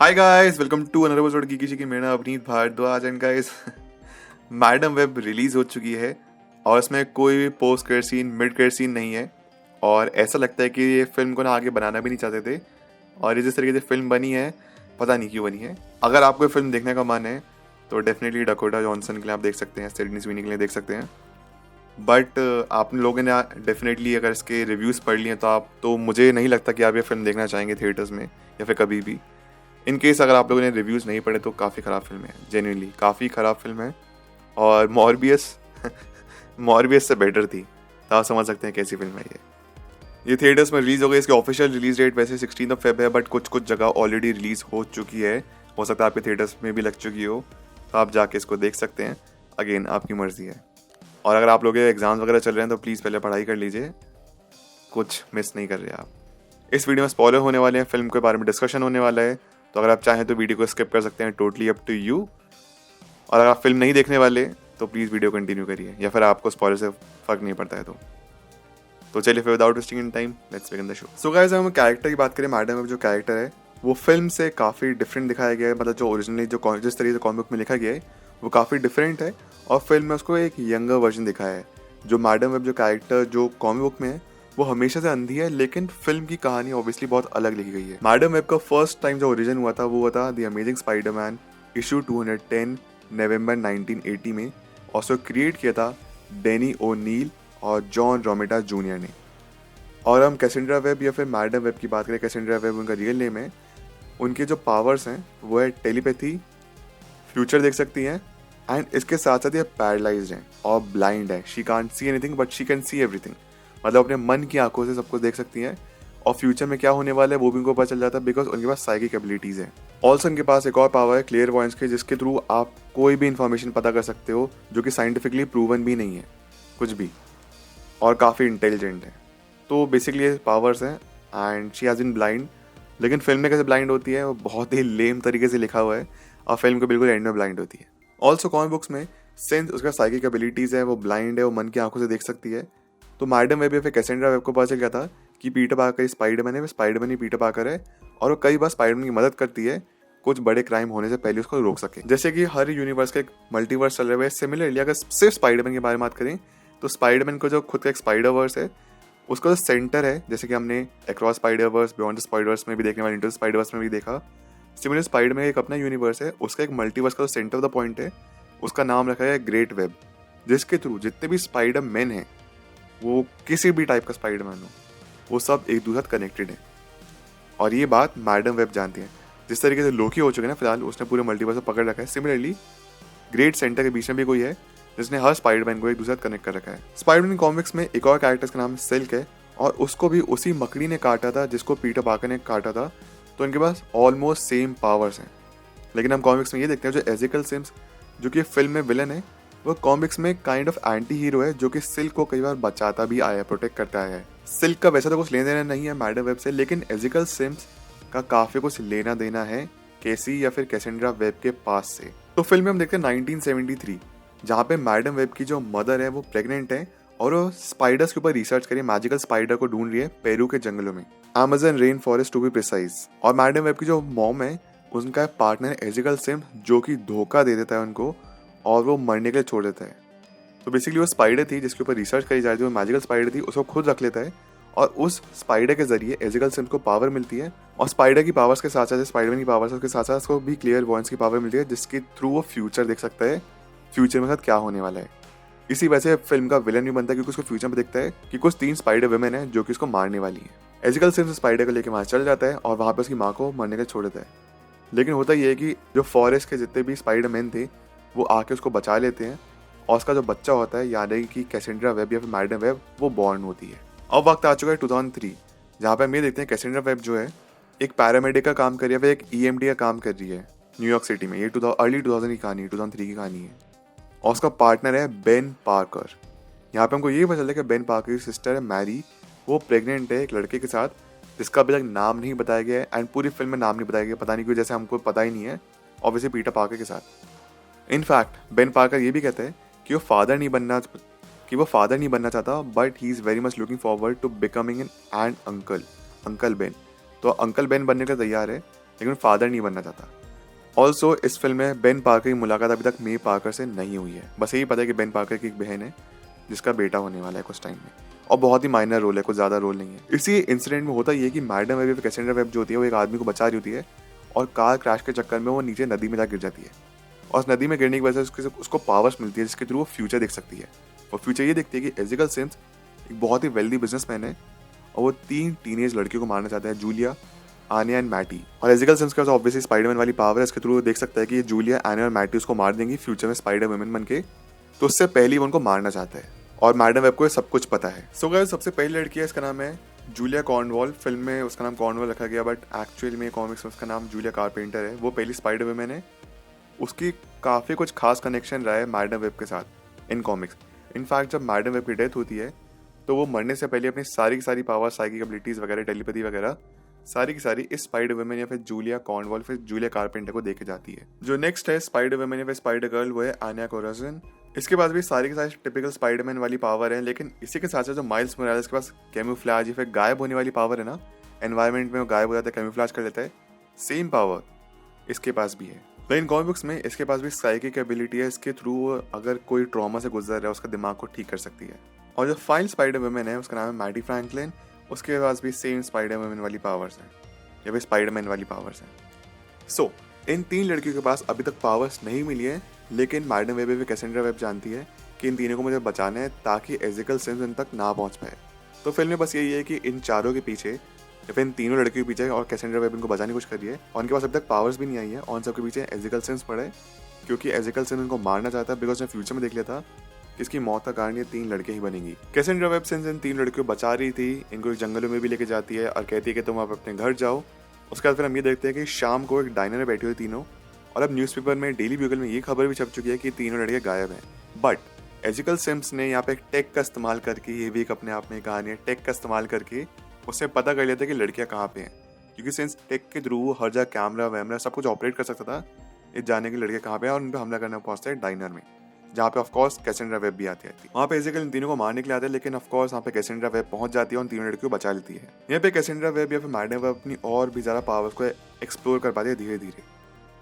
Hi guys, welcome to another episode की किसी की। मेरा Avneet Bhardwaj and guys Madame Web release हो चुकी है और इसमें कोई भी post credit scene, mid credit scene नहीं है। और ऐसा लगता है कि ये फिल्म को ना आगे बनाना भी नहीं चाहते थे और ये जिस तरीके से फिल्म बनी है पता नहीं क्यों बनी है। अगर आपको फिल्म देखने का मन है तो डेफिनेटली डकोटा जॉनसन के लिए आप देख सकते हैं, सिडनी स्वीनी के लिए देख सकते हैं। बट आप लोगों ने डेफिनेटली अगर इसके रिव्यूज़ पढ़ लिए तो मुझे नहीं लगता कि आप ये फिल्म देखना चाहेंगे थिएटर्स में या फिर कभी भी। इन केस अगर आप लोगों ने रिव्यूज़ नहीं पढ़े तो काफ़ी ख़राब फिल्म है, जेन्युइनली काफ़ी ख़राब फिल्म है। और मॉर्बियस मॉर्बियस से बेटर थी, तो आप समझ सकते हैं कैसी फिल्म है ये थिएटर्स में रिलीज़ हो गई। इसकी ऑफिशियल रिलीज डेट वैसे 16 फेब है, बट कुछ कुछ जगह ऑलरेडी रिलीज़ हो चुकी है। हो सकता है आपके थिएटर्स में भी लग चुकी हो, तो आप जाके इसको देख सकते हैं। अगेन आपकी मर्ज़ी है। और अगर आप लोग एग्ज़ाम्स वगैरह चल रहे हैं तो प्लीज़ पहले पढ़ाई कर लीजिए, कुछ मिस नहीं कर रहे आप। इस वीडियो में स्पॉइलर होने वाले हैं, फिल्म के बारे में डिस्कशन होने वाला है, तो अगर आप चाहें तो वीडियो को स्किप कर सकते हैं, टोटली अप टू यू। और अगर आप फिल्म नहीं देखने वाले तो प्लीज़ वीडियो कंटिन्यू करिए, या फिर आपको स्पॉइलर से फ़र्क नहीं पड़ता है तो चलिए फिर without wasting in time let's begin the show. So guys, हम कैरेक्टर की बात करें, मैडम वेब जो कैरेक्टर है वो फिल्म से काफ़ी डिफरेंट दिखाया गया है। मतलब जो ओरिजिनली जिस तरीके से कॉमिक बुक में लिखा गया है वो काफ़ी डिफरेंट है, और फिल्म में उसको एक यंगर वर्जन दिखाया है। जो मैडम वेब जो कैरेक्टर जो कॉमिक बुक में है वो हमेशा से अंधी है, लेकिन फिल्म की कहानी ऑब्वियसली बहुत अलग लिखी गई है। मैडम वेब का फर्स्ट टाइम जो ओरिजिन हुआ था वो हुआ था द अमेजिंग स्पाइडरमैन इशू 210 नवंबर 1980 में, और उसको क्रिएट किया था डेनी ओ'नील और जॉन रोमेटा जूनियर ने। और हम कैसेंड्रा वेब या फिर मैडम वेब की बात करें, कैसेंड्रा वेब उनका रियल नेम है। उनके जो पावर्स हैं वो है टेलीपैथी, फ्यूचर देख सकती हैं, एंड इसके साथ साथ ये पैरालाइज्ड हैं और ब्लाइंड है। She can't see anything but she can see everything. मतलब अपने मन की आंखों से सब कुछ देख सकती हैं, और फ्यूचर में क्या होने वाला है वो भी उनको पता चल जाता है, बिकॉज उनके पास साइकिक एबिलिटीज़ है। ऑल्सो उनके पास एक और पावर है क्लियर वॉइस की, जिसके थ्रू आप कोई भी इंफॉर्मेशन पता कर सकते हो जो कि साइंटिफिकली प्रूवन भी नहीं है कुछ भी, और काफ़ी इंटेलिजेंट है। तो बेसिकली ये पावर्स हैं, and she has been blind. लेकिन फिल्म में कैसे ब्लाइंड होती है वो बहुत ही लेम तरीके से लिखा हुआ है, और फिल्म को बिल्कुल एंड में ब्लाइंड होती है। ऑल्सो कॉमिक बुक्स में सिंस उसका साइकिक एबिलिटीज़ है, वो ब्लाइंड है, वो मन की आंखों से देख सकती है, तो मैडम वेब या फिर कैसेंड्रा वेब को पता चल गया था कि पीटर पार्कर स्पाइडरमैन है, स्पाइडरमैन ही पीटर पार्कर है, और वो कई बार स्पाइडरमैन की मदद करती है कुछ बड़े क्राइम होने से पहले उसको रोक सके। जैसे कि हर यूनिवर्स का एक मल्टीवर्स चल रहा है, सिमिलरली अगर सिर्फ स्पाइडरमैन के बारे में बात करें तो स्पाइडरमैन को जो खुद का एक स्पाइडर वर्स है, उसका जो सेंटर है, जैसे कि हमने across Spider Verse, beyond the Spider Verse में भी देखने वाले, इंटू स्पाइडर वर्स में भी देखा। सिमिलर स्पाइडर में एक अपना यूनिवर्स है, उसका एक मल्टीवर्स का जो सेंटर ऑफ द पॉइंट है उसका नाम रखा है ग्रेट वेब, जिसके थ्रू जितने भी स्पाइडर मैन हैं, वो किसी भी टाइप का स्पाइडरमैन हो, वो सब एक दूसरे साथ कनेक्टेड है। और ये बात मैडम वेब जानती है। जिस तरीके से लोकी हो चुके हैं ना फिलहाल, उसने पूरे मल्टीवर्स को पकड़ रखा है। सिमिलरली ग्रेट सेंटर के बीच में भी कोई है जिसने हर स्पाइडरमैन को एक दूसरे साथ कनेक्ट कर रखा है। स्पाइडरमैन कॉमिक्स में एक और कैरेक्टर का नाम सिल्क है, और उसको भी उसी मकड़ी ने काटा था जिसको पीटर पार्कर ने काटा था, तो इनके पास ऑलमोस्ट सेम पावर्स हैं। लेकिन हम कॉमिक्स में ये देखते हैं जो एजिकल सिम्स, जो कि फिल्म में विलन है, वो कॉमिक्स में काइंड ऑफ एंटी हीरो है, जो कि सिल्क को कई बार बचाता भी आया है, प्रोटेक्ट करता आया है। सिल्क का वैसा तो कुछ लेना देना नहीं है मैडम वेब से, लेकिन एजिकल सिम्स का काफी कुछ लेना देना है केसी या फिर कैसेंड्रा वेब के पास से। तो फिल्म में हम देखते हैं 1973, जहाँ पे मैडम वेब की जो मदर है वो प्रेग्नेंट है, और वो स्पाइडर्स के ऊपर रिसर्च करिए, मैजिकल स्पाइडर को ढूंढ रही है पेरू के जंगलों में, Amazon rain forest to be precise. और मैडम वेब की जो मॉम है उनका पार्टनर एजिकल सिम, जो कि धोखा दे देता है उनको और वो मरने के लिए छोड़ देता है। तो बेसिकली वो स्पाइडर थी जिसके ऊपर रिसर्च करी जा रही थी, वो मैजिकल स्पाइडर थी, उसको खुद रख लेता है, और उस स्पाइडर के जरिए एजिकल सिम को पावर मिलती है। और स्पाइडर की पावर्स के साथ साथ स्पाइडरमैन की पावर्स के साथ साथ उसको भी क्लियर वॉइस की पावर मिलती है, जिसके थ्रू वो फ्यूचर देख सकता है, फ्यूचर में साथ क्या होने वाला है। इसी वजह से फिल्म का विलन भी बनता है, क्योंकि उसको फ्यूचर में दिखता है कि कुछ 3 स्पाइडर वुमेन है जो कि उसको मारने वाली है। एजिकल सिम स्पाइडर को लेकर वहां चल जाता है और वहां पर उसकी माँ को मरने के लिए छोड़ देता है। लेकिन होता यह है कि जो फॉरेस्ट के जितने भी स्पाइडर मैन थे वो आके उसको बचा लेते हैं, और उसका जो बच्चा होता है, यानी कि कैसेंड्रा वेब या फिर मैडम वेब, वो बॉर्न होती है। अब वक्त आ चुका है 2003, जहाँ पे हम ये देखते हैं कैसेंड्रा वेब जो है एक पैरामेडिक का काम कर रही है, फिर एक ईएमडी का काम कर रही है न्यूयॉर्क सिटी में। ये अर्ली 2000 की कहानी, 2003 की कहानी है, और उसका पार्टनर है बेन पार्कर। यहाँ पे हमको ये पता चलता है कि बेन पार्कर की सिस्टर है मैरी, वो प्रेग्नेंट है एक लड़के के साथ जिसका अभी तक नाम नहीं बताया गया है, एंड पूरी फिल्म में नाम नहीं बताया गया, पता नहीं क्यों, जैसे हमको पता ही नहीं है, ऑब्वियसली पीटर पार्कर के साथ। इनफैक्ट बेन पार्कर ये भी कहते हैं कि वो फादर नहीं बनना चाहता, but he is very much looking forward to becoming an uncle Ben. तो अंकल बेन बनने का तैयार है, लेकिन फादर नहीं बनना चाहता। ऑल्सो इस फिल्म में बेन पार्कर की मुलाकात अभी तक मे पार्कर से नहीं हुई है। बस यही पता है कि बेन पार्कर की एक बहन है जिसका बेटा होने वाला है कुछ टाइम में, और बहुत ही माइनर रोल है, कुछ ज़्यादा रोल नहीं है। इसी इंसिडेंट में होता ये कि मैडम वेब कैसेंड्रा वेब जो होती है वो एक आदमी को बचा रही होती है, और कार क्रैश के चक्कर में वो नीचे नदी में जा गिर जाती है, और उस नदी में गिरने की वजह से उसको पावर्स मिलती है जिसके थ्रू वो फ्यूचर देख सकती है। और फ्यूचर ये देखती है कि एजिकल सिम्स एक बहुत ही वेल्दी बिजनेसमैन है, और वो 3 टीनेज लड़कियों को मारना चाहता है, जूलिया, आनिया एंड मैटी। और एजिकल सिम्स के पास ऑब्वियसली स्पाइडरमैन वाली पावर है, इसके थ्रू वो देख सकता है कि जूलिया, आनिया और मैटी उसको मार देंगी फ्यूचर में स्पाइडर वुमेन बन के, तो उससे पहले वो उनको मारना चाहता है। और मैडम वेब को ये सब कुछ पता है। सो गाइस, सबसे पहली लड़की है, इसका नाम है जूलिया कॉर्नवॉल। फिल्म में उसका नाम कॉर्नवॉल रखा गया, बट एक्चुअल में कॉमिक्स में उसका नाम जूलिया कारपेंटर है। वो पहली स्पाइडर वुमेन है। उसकी काफ़ी कुछ खास कनेक्शन रहा है मैडम वेब के साथ इन कॉमिक्स। इनफैक्ट जब मैडम वेब की डेथ होती है तो वो मरने से पहले अपनी सारी की सारी पावर, साइकिक एबिलिटीज़ वगैरह, टेलीपैथी वगैरह सारी की सारी इस स्पाइडर वुमेन या फिर जूलिया कॉर्नवॉल, फिर जूलिया कारपेंटर को देके जाती है। जो नेक्स्ट है स्पाइडर वुमेन या फिर स्पाइडर गर्ल, वो है आनिया कोराजन। इसके पास भी सारी की सारी टिपिकल स्पाइडरमैन वाली पावर है, लेकिन इसी के साथ साथ जो माइल्स मोरालेस के पास कैमोफ्लेज या फिर गायब होने वाली पावर है ना, एनवायरनमेंट में वो गायब हो जाता है, कैमोफ्लेज कर लेता है, सेम पावर इसके पास भी है। लेकिन कॉमिक बुक्स में इसके पास भी साइकिक एबिलिटी है, इसके थ्रू अगर कोई ट्रॉमा से गुजर रहा है उसका दिमाग को ठीक कर सकती है। और जो फाइनल स्पाइडर वुमेन है उसका नाम है मैडी फ्रैंकलिन। उसके पास भी सेम स्पाइडर वुमेन वाली पावर्स हैं या फिर स्पाइडरमैन वाली पावर्स हैं। सो इन 3 लड़कियों के पास अभी तक पावर्स नहीं मिली है, लेकिन मैडम वेब भी कैसेंड्रा वेब जानती है कि इन तीनों को मुझे बचाना है ताकि एजिकल सिम्स इन तक ना पहुंच पाए। तो फिल्म में बस यही है कि इन चारों के पीछे या फिर इन तीनों लड़कियों के पीछे और कैसेंड्रा वेब इनको बचाने की कोशिश कर रही है, और उनके पास अभी तक पावर्स भी नहीं आई है, और उन सबके पीछे एजिकल सिम्स पड़ा है, क्योंकि एजिकल सिम्स इनको मारना चाहता है। बिकॉज ने फ्यूचर में देख लिया था कि इसकी मौत का कारण ये 3 लड़के ही बनेंगी। कैसेंड्रा वेब सिंस इन 3 लड़कियों को बचा रही थी, इनको जंगलों में भी लेके जाती है और कहती है कि तुम अब अपने घर जाओ। उसके बाद फिर हम ये देखते हैं कि शाम को एक डाइनर में बैठी हुई तीनों, और अब न्यूज़पेपर में, डेली ब्यूगल में ये खबर भी छप चुकी है कि तीनों लड़के गायब हैं। बट एजिकल सिम्स ने यहाँ पे एक टेक का इस्तेमाल करके, ये भी एक अपने आप में कहानी है, टेक का इस्तेमाल करके उससे पता कर लिया था कि लड़कियाँ कहाँ पे हैं, क्योंकि सिंस टेक के थ्रू हर जगह कैमरा वैमरा सब कुछ ऑपरेट कर सकता था, ये जाने की लड़कियाँ कहाँ पे हैं, और उन पर हमला करना पहुँचता है डाइनर में, जहाँ पे ऑफकोर्स कैसेंड्रा वेब भी आती है। वहाँ पे एजिकल इन तीनों को मारने के लिए आते हैं, लेकिन ऑफकोर्स वहाँ पे कैसेंड्रा वेब पहुँच जाती है और उन तीनों लड़कियों को बचा लेती है। यहाँ पे कैसेंड्रा वेब या फिर मैडम वेब अपनी और भी ज़्यादा पावर्स को एक्सप्लोर कर पाती है धीरे धीरे।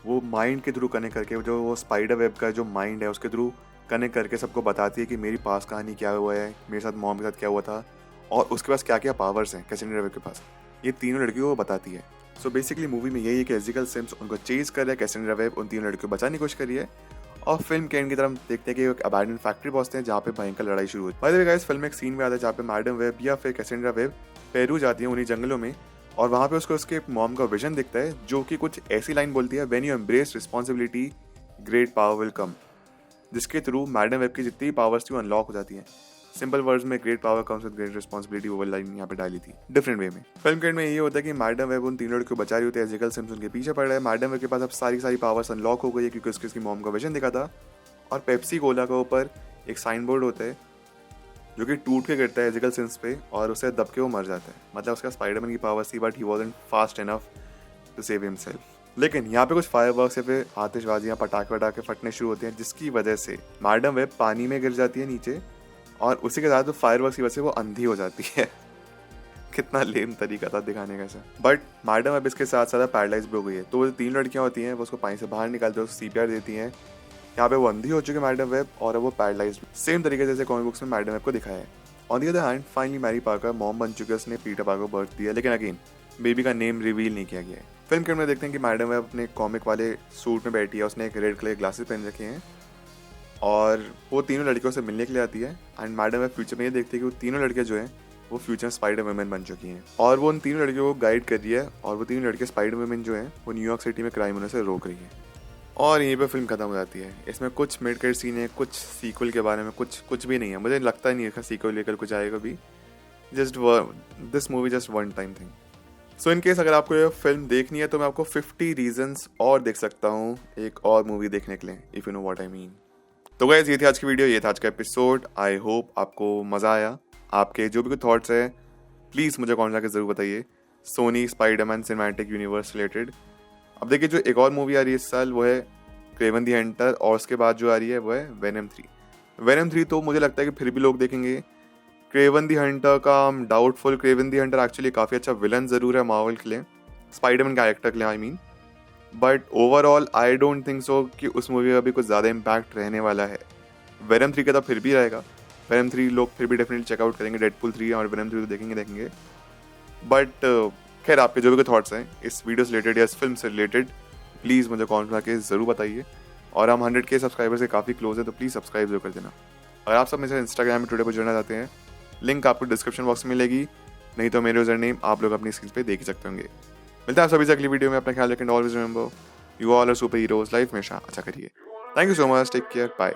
वो माइंड के थ्रू कनेक्ट करके, जो वो स्पाइडर वेब का जो माइंड है उसके थ्रू कनेक्ट करके सबको बताती है कि मेरी पास कहानी क्या हुआ है, मेरे साथ मॉम के साथ क्या हुआ था, और उसके पास क्या क्या पावर्स हैं कैसेंड्रा वेब के पास, ये तीनों लड़कियों को बताती है। सो बेसिकली मूवी में यही है कि एजिकल सिम्स उनको चेज कर रहा है, कैसेंड्रा वेब उन तीनों लड़कियों को बचाने की कोशिश कर रही है, और फिल्म के एंड की तरफ देखते हैं कि एक अबैंडन फैक्ट्री पहुंचते हैं जहाँ पे भयंकर लड़ाई शुरू होती है। By the way guys, film में एक सीन में आता है जहाँ पे मैडम वेब या फिर कैसेंड्रा वेब पेरू जाती है उन्हीं जंगलों में, और वहाँ पे उसको उसके मॉम का विजन दिखता है जो कि कुछ ऐसी लाइन बोलती है, when you embrace responsibility great power will come, जिसके थ्रू मैडम वेब की जितनी पावर्स थी वो अनलॉक हो जाती हैं। सिंपल वर्ड्स में great power comes with great responsibility, वो लाइन यहाँ पे डाली थी डिफरेंट वे में। फिल्म के एंड में ये होता है कि मैडम वेब उन तीनों लड़कियों को बचा रही होती है, एजिकल सिम्स उनके पीछे पड़ रहा है। मैडम वेब के पास अब सारी पावर्स अनलॉक हो गई है क्योंकि उसकी मॉम का विजन दिखा था, और पेप्सी कोला के ऊपर एक साइन बोर्ड होता है जो कि टूट के गिरता है एजिकल सिम्स पे, और उसे दब के वो मर जाता है। मतलब उसका स्पाइडरमैन की पावर्स थी, but he wasn't fast enough to save himself. लेकिन यहाँ पे कुछ फायरवर्क्स या फिर आतिशबाजियाँ, पटाखे वटाखे फटने शुरू होते हैं, जिसकी वजह से मैडम वेब पानी में गिर जाती है नीचे, और उसी के साथ फायरवर्क्स की वजह से वो अंधी हो जाती है। कितना लेम तरीका था दिखाने का ऐसा। बट मैडम वेब इसके साथ साथ पैरालाइज भी हो गई है, तो वो 3 लड़कियाँ होती हैं वो उसको पानी से बाहर निकालते हैं, उसको CPR देती हैं। यहाँ पे वो अंधी हो चुकी है मैडम वेब, और वो पैरालाइज, सेम तरीके जैसे कॉमिक बुक्स में मैडम वेब को दिखाया है। On the other hand finally Mary Parker mom बन चुकी है, उसने पीटर पार्कर को बर्थ दिया, लेकिन अगेन बेबी का नेम रिवील नहीं किया गया है। फिल्म के अंदर देखते हैं कि मैडम वेब अपने कॉमिक वाले सूट में बैठी है, उसने एक रेड कलर के ग्लासेस पहन रखे हैं, और वो तीनों लड़कियों से मिलने के लिए आती है। एंड मैडम वेब फ्यूचर में ये देखती है कि वो तीनों लड़कियाँ जो हैं वो फ्यूचर में स्पाइडर वुमेन बन चुकी हैं, और वो उन तीनों लड़कियों को गाइड कर रही है, और वो तीनों लड़के स्पाइडर वुमेन जो हैं वो न्यूयॉर्क सिटी में क्राइम होने से रोक रही है। और यहीं पे फिल्म खत्म हो जाती है। इसमें कुछ मिड क्रेडिट सीन है, कुछ सीक्वल के बारे में कुछ भी नहीं है। मुझे लगता ही नहीं है सीक्वल लेकर कुछ आएगा भी। Just this movie just one time thing. So in case अगर आपको ये फिल्म देखनी है तो मैं आपको 50 रीजंस और देख सकता हूँ एक और मूवी देखने के लिए, if you know what I mean. तो गाइस, ये थी आज की वीडियो, ये था आज का एपिसोड। आई होप आपको मज़ा आया। आपके जो भी कुछ थॉट्स है प्लीज़ मुझे कमेंट करके ज़रूर बताइए, Sony Spiderman cinematic universe related. अब देखिए, जो एक और मूवी आ रही है इस साल वो है क्रेवन द हंटर, और उसके बाद जो आ रही है वो है वेनम 3। वेनम 3 तो मुझे लगता है कि फिर भी लोग देखेंगे। क्रेवन द हंटर का doubtful. Kraven the Hunter actually काफ़ी अच्छा विलन ज़रूर है मार्वल के लिए, स्पाइडरमैन कैरेक्टर के लिए I mean, but overall I don't think so कि उस मूवी का भी कुछ ज़्यादा इम्पैक्ट रहने वाला है। वेनम 3 का तो फिर भी रहेगा, वेनम 3 लोग फिर भी डेफिनेटली चेकआउट करेंगे, डेडपूल 3 और वेनम 3 तो देखेंगे। बट खैर आपके जो भी थॉट्स हैं इस वीडियो से रिलेटेड या इस फिल्म से रिलेटेड, प्लीज़ मुझे कमेंट में आके ज़रूर बताइए। और हम 100K सब्सक्राइबर से काफ़ी क्लोज है, तो प्लीज़ सब्सक्राइब जरूर कर देना। और आप सब मेरे इंस्टाग्राम में ट्विटर पर जुड़ना चाहते हैं, लिंक आपको डिस्क्रिप्शन बॉक्स में मिलेगी, नहीं तो मेरे यूजर नेम आप लोग अपनी स्क्रीन पे देख ही सकते होंगे। मिलते हैं आप सभी से अगली वीडियो में। अपना ख्याल रखें, always remember you all are super heroes, life हमेशा अच्छा करिए। Thank you so much, take care, bye.